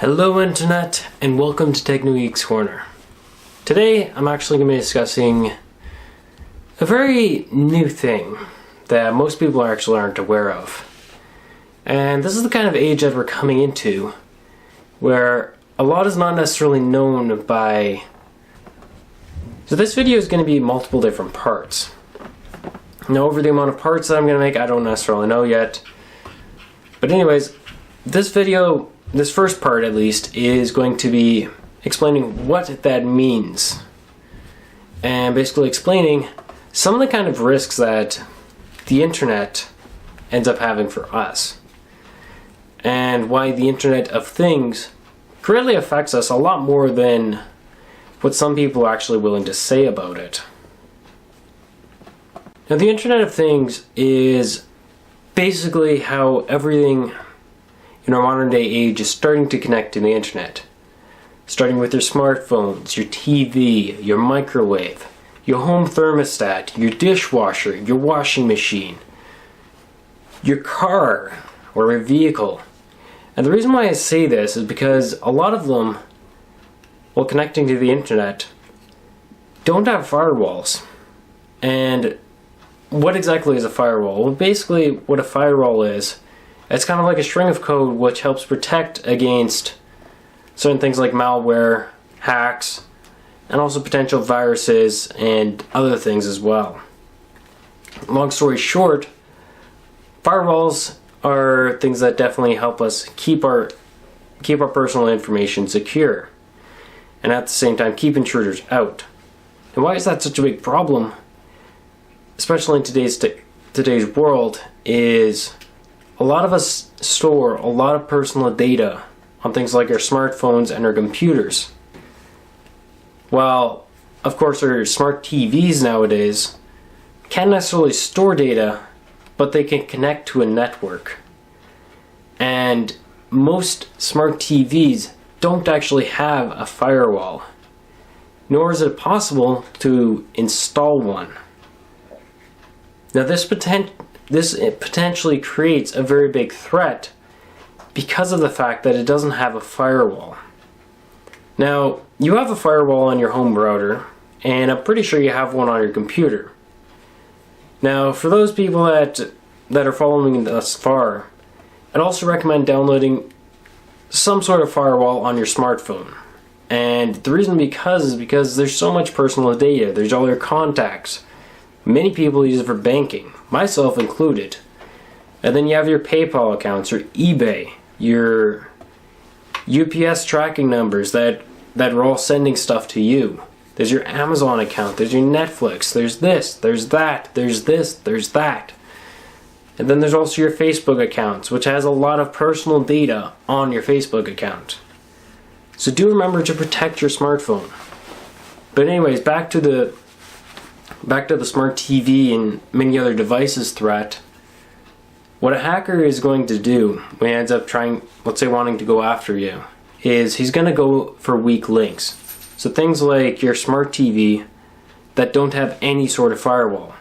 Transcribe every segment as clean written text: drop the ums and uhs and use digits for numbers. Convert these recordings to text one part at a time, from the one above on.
Hello Internet, and welcome to Techno Geeks Corner. Today I'm actually going to be discussing a very new thing that most people actually aren't aware of. And this is the kind of age that we're coming into where a lot is not necessarily known by... So this video is going to be multiple different parts. Now over the amount of parts that I'm going to make, I don't necessarily know yet. But anyways, this video, this first part at least, is going to be explaining what that means. And basically explaining some of the kind of risks that the internet ends up having for us. And why the Internet of Things greatly affects us a lot more than what some people are actually willing to say about it. Now the Internet of Things is basically how everything in our modern day age is starting to connect to the internet. Starting with your smartphones, your TV, your microwave, your home thermostat, your dishwasher, your washing machine, your car, or a vehicle. And the reason why I say this is because a lot of them, while connecting to the internet, don't have firewalls. And what exactly is a firewall? Well, basically what a firewall is, it's kind of like a string of code which helps protect against certain things like malware, hacks, and also potential viruses and other things as well. Long story short, firewalls are things that definitely help us keep our personal information secure, and at the same time keep intruders out. And why is that such a big problem, especially in today's world, is a lot of us store a lot of personal data on things like our smartphones and our computers. While, of course, our smart TVs nowadays can't necessarily store data, but they can connect to a network. And most smart TVs don't actually have a firewall, nor is it possible to install one. Now this potentially creates a very big threat because of the fact that it doesn't have a firewall. Now, you have a firewall on your home router, and I'm pretty sure you have one on your computer. Now, for those people that are following thus far, I'd also recommend downloading some sort of firewall on your smartphone. And the reason is because there's so much personal data. There's all your contacts. Many people use it for banking, myself included. And then you have your PayPal accounts, your eBay, your UPS tracking numbers that are all sending stuff to you. There's your Amazon account, there's your Netflix, there's this, there's that, there's this, there's that. And then there's also your Facebook accounts, which has a lot of personal data on your Facebook account. So do remember to protect your smartphone. But anyways, back to the smart TV and many other devices threat. What a hacker is going to do when he ends up trying, let's say, wanting to go after you, is he's going to go for weak links. So things like your smart TV that don't have any sort of firewall.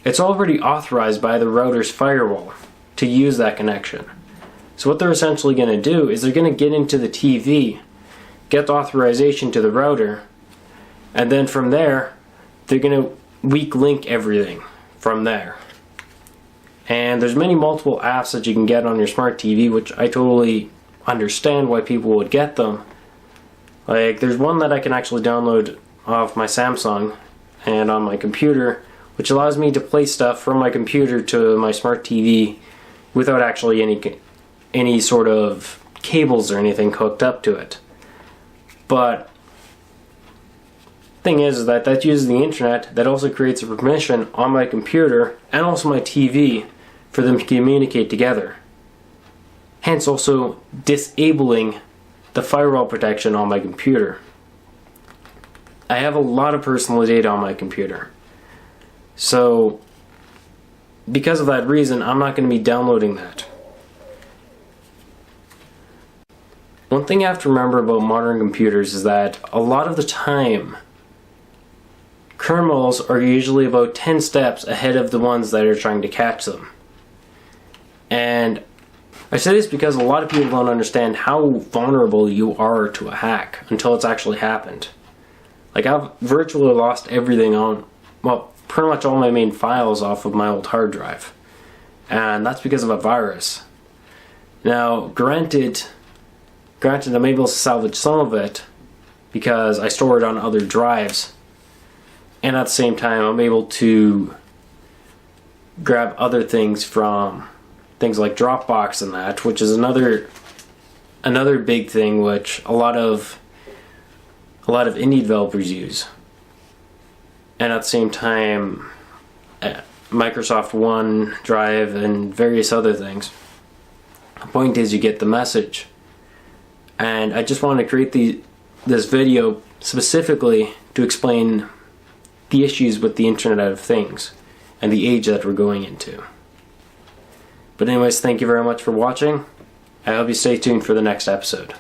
It's already authorized by the router's firewall to use that connection. So what they're essentially going to do is they're going to get into the TV, get the authorization to the router, and then from there, they're going to weak link everything from there. And there's multiple apps that you can get on your smart TV, which I totally understand why people would get them. Like, there's one that I can actually download off my Samsung and on my computer, which allows me to play stuff from my computer to my smart TV without actually any sort of cables or anything hooked up to it. But thing is that uses the internet. That also creates a permission on my computer and also my TV for them to communicate together, hence also disabling the firewall protection on my computer. I have a lot of personal data on my computer, so because of that reason I'm not going to be downloading that. One thing you have to remember about modern computers is that a lot of the time kernels are usually about 10 steps ahead of the ones that are trying to catch them. And I say this because a lot of people don't understand how vulnerable you are to a hack until it's actually happened. Like, I've virtually lost everything on, well, pretty much all my main files off of my old hard drive. And that's because of a virus. Now, granted I'm able to salvage some of it because I store it on other drives. And at the same time, I'm able to grab other things from things like Dropbox and that, which is another big thing which a lot of indie developers use. And at the same time, Microsoft OneDrive and various other things. The point is, you get the message. And I just want to create this video specifically to explain the issues with the Internet of Things and the age that we're going into. But anyways, thank you very much for watching. I hope you stay tuned for the next episode.